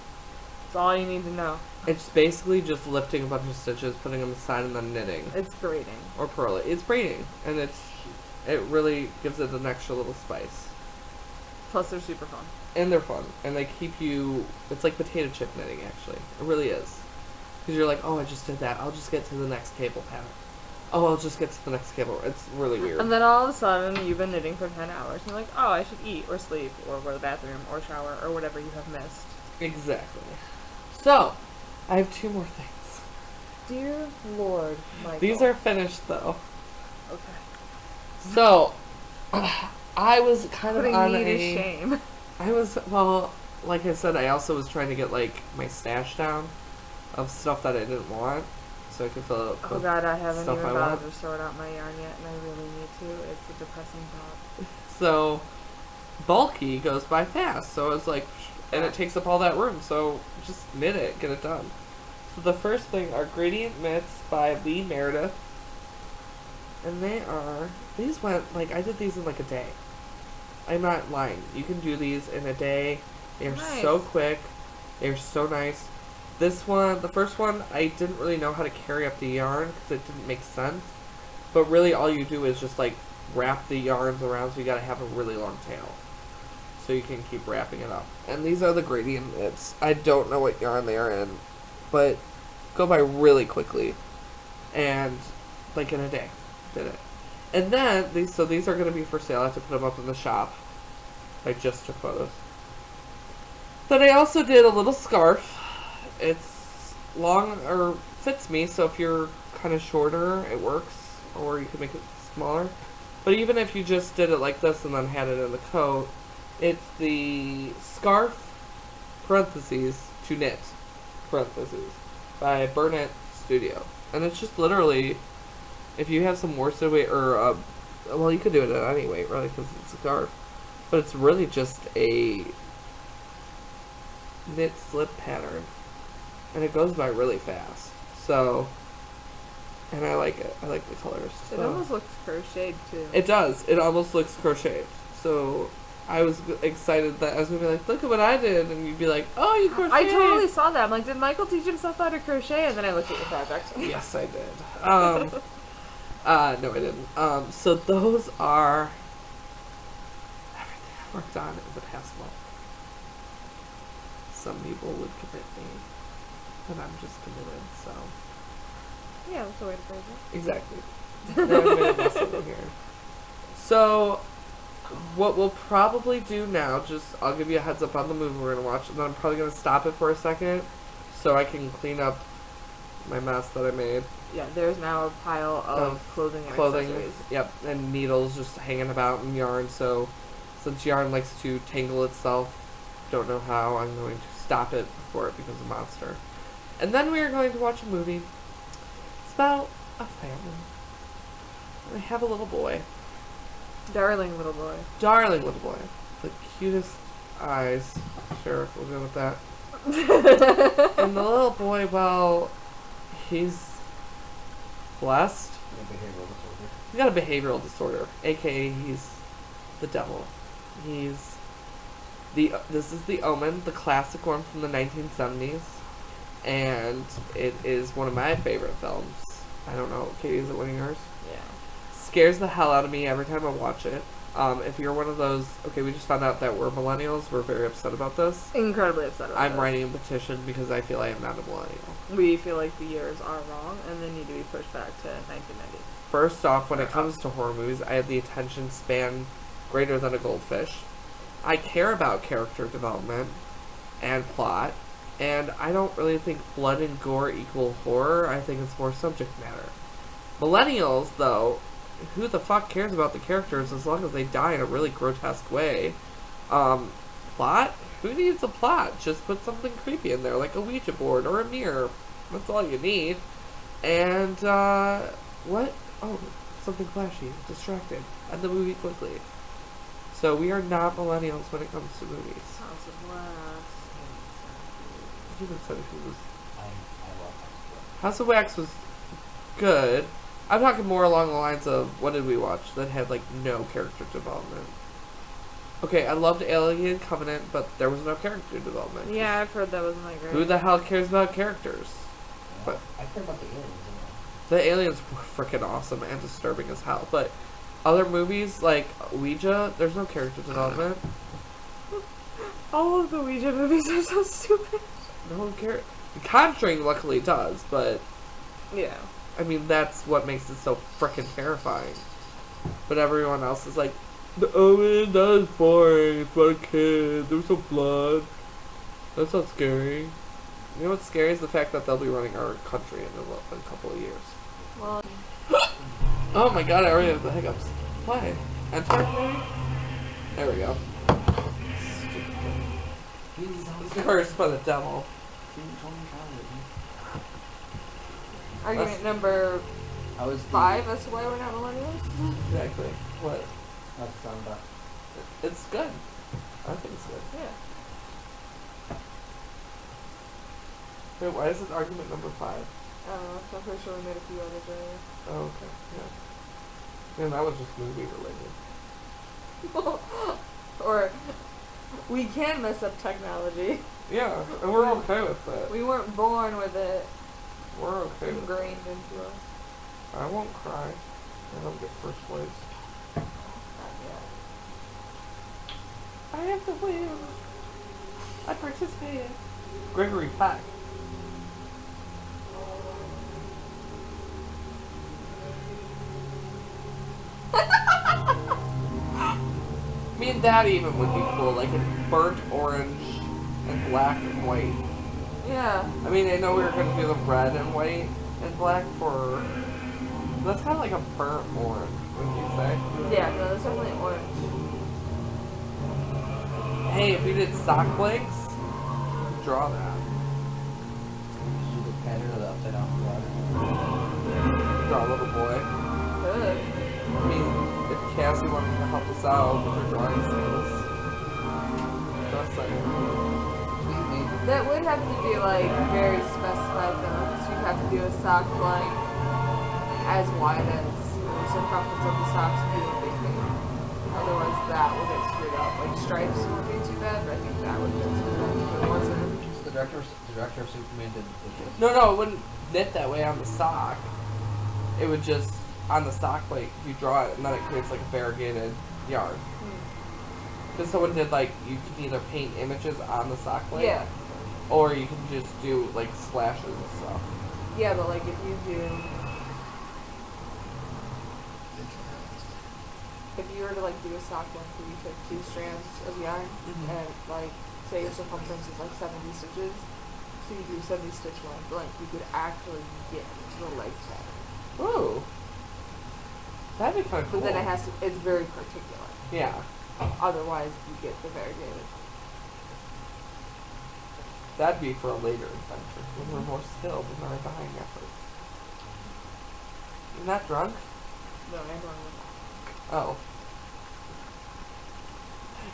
that's all you need to know. It's basically just lifting a bunch of stitches, putting them aside, and then knitting. It's braiding. Or purling. It's braiding. And it really gives it an extra little spice. Plus, they're super fun. And they're fun. And they keep you... It's like potato chip knitting, actually. It really is. Because you're like, oh, I just did that. I'll just get to the next cable pattern. Oh, I'll just get to the next cable. It's really weird. And then all of a sudden, you've been knitting for 10 hours. And you're like, oh, I should eat or sleep or go to the bathroom or shower or whatever you have missed. Exactly. So, I have 2 more things. Dear Lord, Michael. These are finished, though. Okay. So, I was kind Putting of on me to a... shame. I was, well, like I said, I also was trying to get, like, my stash down of stuff that I didn't want, so I could fill it up Oh with god, I haven't stuff even I bothered want. to sort out my yarn yet, and I really need to. It's a depressing thought. So, bulky goes by fast, so I was like, and it takes up all that room, so just knit it, get it done. So the first thing are Gradient Mitts by Lee Meredith, and these went, like, I did these in like a day. I'm not lying. You can do these in a day. They're Nice. so quick. They're so nice. This one, the first one, I didn't really know how to carry up the yarn because it didn't make sense. But really all you do is just like wrap the yarns around, so you gotta have a really long tail. So you can keep wrapping it up. And these are the Gradient Mitts. I don't know what yarn they are in, but go by really quickly. And like in a day, did it. And then, these are going to be for sale. I have to put them up in the shop. I just took photos. Then I also did a little scarf. It's long, or fits me, so if you're kind of shorter, it works. Or you can make it smaller. But even if you just did it like this and then had it in the coat, it's the scarf, parentheses, to knit, parentheses, by Burnett Studio. And it's just literally... If you have some worsted weight, or, well, you could do it at any weight, really, because it's a scarf. But it's really just a knit slip pattern. And it goes by really fast. So, and I like it. I like the colors. It So. almost looks crocheted, too. It does. It almost looks crocheted. So, I was excited that I was going to be like, look at what I did. And you'd be like, oh, you crocheted. I totally saw that. I'm like, did Michael teach himself how to crochet? And then I looked at your project. Yes, I did. No, I didn't. So those are everything I've worked on in the past month. Some people would commit me, but I'm just committed, so. Yeah, that's the way to phrase it. Exactly. I'm gonna mess over here. So, what we'll probably do now, I'll give you a heads up on the movie we're gonna watch, and then I'm probably gonna stop it for a second, so I can clean up my mess that I made. Yeah, there's now a pile of clothing and accessories. Yep, and needles just hanging about in yarn. So, since yarn likes to tangle itself, don't know how, I'm going to stop it before it becomes a monster. And then we are going to watch a movie. It's about a family. They have a little boy. Darling little boy. Darling little boy. The cutest eyes. Sure, we'll go with that. And the little boy, well, he's blessed. He's got a behavioral disorder, aka he's the devil. This is the Omen, the classic one from the 1970s, and it is one of my favorite films. I don't know, Katie, is it one of yours? Yeah. Scares the hell out of me every time I watch it. If you're one of those, okay, we just found out that we're millennials. We're very upset about this. Incredibly upset about I'm this. writing a petition because I feel I am not a millennial. We feel like the years are wrong and they need to be pushed back to 1990. First off, when it comes to horror movies, I have the attention span greater than a goldfish. I care about character development and plot, and I don't really think blood and gore equal horror. I think it's more subject matter. Millennials, though, who the fuck cares about the characters as long as they die in a really grotesque way? Plot? Who needs a plot? Just put something creepy in there, like a Ouija board or a mirror. That's all you need. And, what? Oh, something flashy. Distracted. End the movie quickly. So we are not millennials when it comes to movies. House of Wax. Human Centipede was... I love House House of Wax was good. I'm talking more along the lines of, what did we watch that had, like, no character development? Okay, I loved Alien Covenant, but there was no character development. Yeah, I've heard that wasn't that great. Who the hell cares about characters? But I care about the aliens. the aliens were freaking awesome and disturbing as hell. But other movies, like Ouija, there's no character development. All of the Ouija movies are so stupid. No one cares. Conjuring, luckily, does, but... Yeah. I mean, that's what makes it so frickin' terrifying. But everyone else is like, the Omen, that is boring, it's about a kid, there's no blood. That's not scary. You know what's scary is the fact that they'll be running our country in a couple of years. Well, Oh my god, I already have the hiccups. Play. Enter, maybe? There we go. It's cursed by the devil. argument number How is 5 as to why we're not millennials. Exactly. What? That's sound about. It's good. I think it's good. Yeah. Wait, why is it argument number 5? I don't know. So I'm pretty sure we made a few others earlier. Oh, okay. Yeah. And that was just movie related. Or we can mess up technology. Yeah, and we're okay with that. We weren't born with it We're okay with that. ingrained into us. I won't cry. I don't get first place. Not yet. I have to win. I participated. Gregory Peck. Me and that even would be cool, like in burnt orange and black and white. Yeah. I mean, I know we were going to do the red and white and black for... That's kind of like a burnt orange, wouldn't you say? Yeah, no, that's definitely orange. Hey, if we did sock legs, draw that. Do the pattern of the upside down flag. Draw a little boy. Good. I mean, if Cassie wanted to help us out with her drawing skills, just saying. That would have to be like very specified though, because you'd have to do a sock like as wide as the circumference of the socks being big. Otherwise, that would get screwed up. Like stripes wouldn't be too bad, but I think that would get screwed up if it wasn't. So the director of Superman did this. No, it wouldn't knit that way on the sock. It would just, on the sock plate, you draw it and then it creates like a variegated yarn. Because someone did like, you can either paint images on the sock plate. Yeah. Or you can just do like splashes and stuff. Yeah, but like if you were to like do a sock one where you took 2 strands of yarn and like say your circumference is like 70 stitches, so after you do 70 stitch line blank, you could actually get the leg pattern. Ooh. That'd be kind of cool. But then it's very particular. Yeah. Otherwise, you get the variegated. That'd be for a later adventure, when we're more skilled in our dying efforts. You're not drunk? No, I'm wrong. Oh.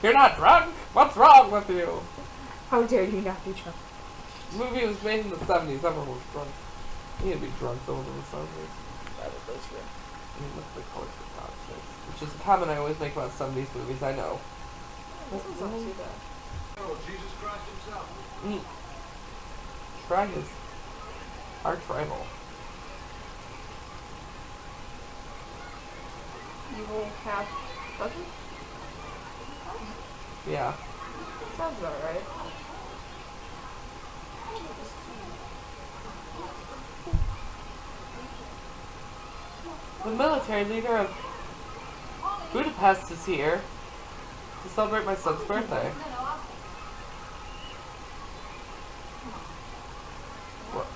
You're not drunk? What's wrong with you? How dare you not be drunk? The movie was made in the 70s, everyone was drunk. You need to be drunk though in the 70s. Probably true. I mean, look at the colors for God's sake. Which is a comment I always make about 70s movies, I know. This one's not too bad. Oh, Jesus Christ himself. Shrek is arch rival. Evil half cousin? Yeah. Sounds about right. The military leader of Budapest is here to celebrate my son's birthday.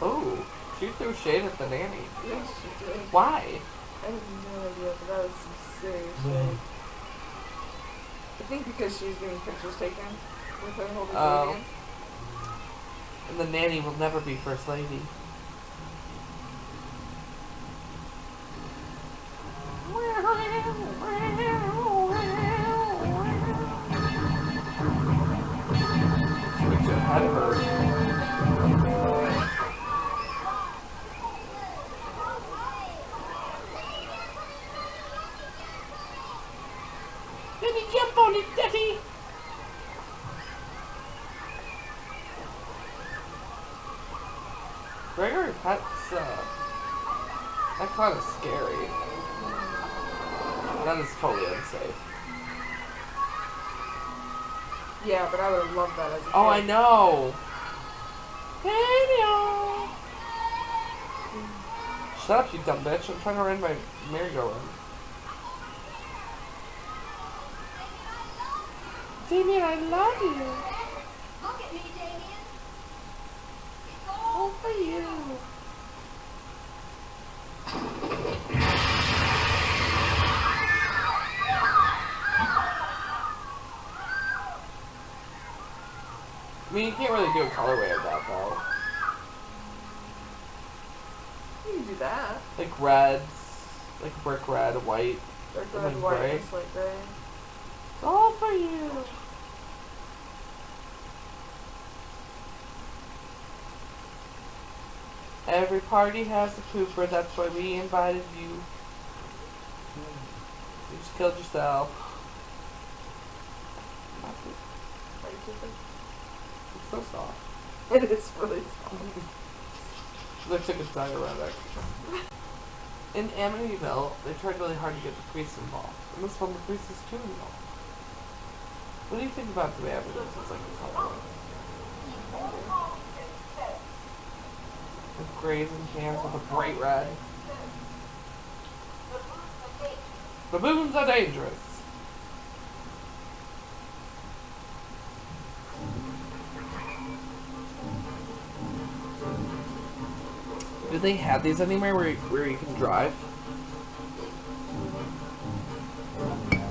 Oh, she threw shade at the nanny. Yes, she did. Why? I have no idea, but that was some serious shit. I think because she's getting pictures taken with her holding Oh. the baby. And the nanny will never be first lady. Switch your head hurt. Let me jump on it, Daddy! Gregory Pet's, that kind of scary. That is totally unsafe. Yeah, but I would have loved that as a kid. Oh, I know! Hey, shut up, you dumb bitch. I'm trying to run my merry-go-round. Damien, I love you. Look at me, Damien. All for you. I mean, you can't really do a colorway of that, though. You can do that. Like reds, like brick red, white. Dark And red, then white, gray. and slate gray. It's all for you. Every party has a pooper, that's why we invited you. You just killed yourself. Like, It's so soft. it is really soft. They took a diuretic. In Amityville, they tried really hard to get the priests involved. In this one, the priest is too involved. What do you think about the way Amityville is like a color? With grays and cans with a bright red. Baboons are dangerous. Do they have these anywhere where you can drive? Yeah,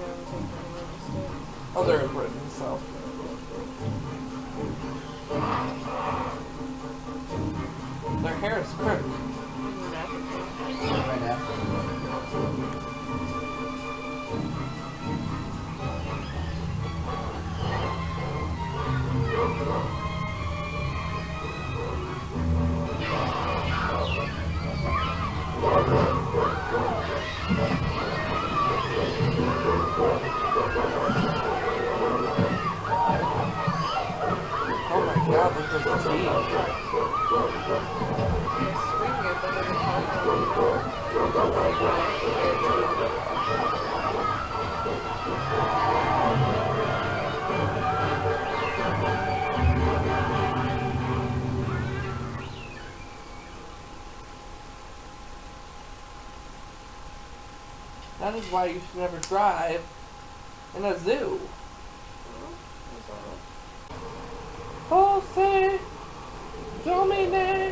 we're taking the States. Oh, they're in Britain, so. Their hair is crimped. Right after. Oh my god, look at the teeth. Speaking of that, there's a That is why you should never drive in a zoo. Jose Domine.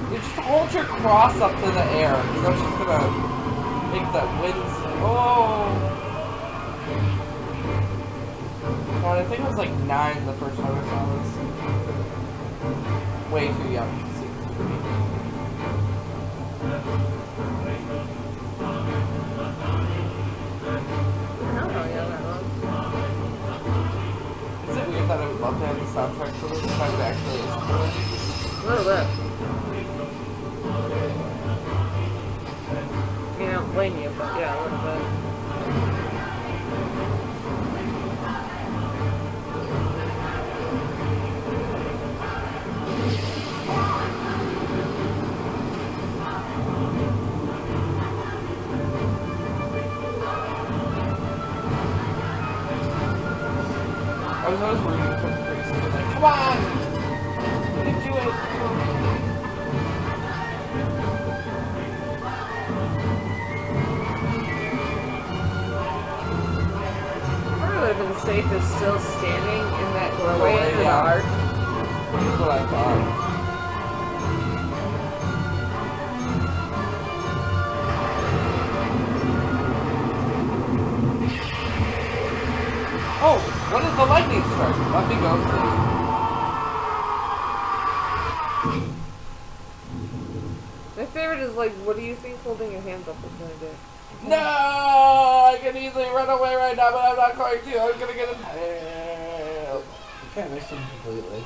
You just hold your cross up to the air, because that's just gonna make that wind. Oh! God, I think I was like 9 the first time I saw this. Way too young to see this movie. I don't know, yeah, that Is it weird that I would love to have the soundtrack for this if I would actually listen to it? a little bit. I mean, I don't blame you, but yeah, a little bit. I was always rooting for the priest to be like, come on! You can do it! Probably would have been safe is still standing in that doorway in the Yeah. dark. That's what I thought. Oh, what is the lightning strike? Let me go see. My favorite is like, what do you think holding your hands up is gonna do? No! I can easily run away right now, but I'm not going to. I'm gonna get impaled. You can't miss him completely.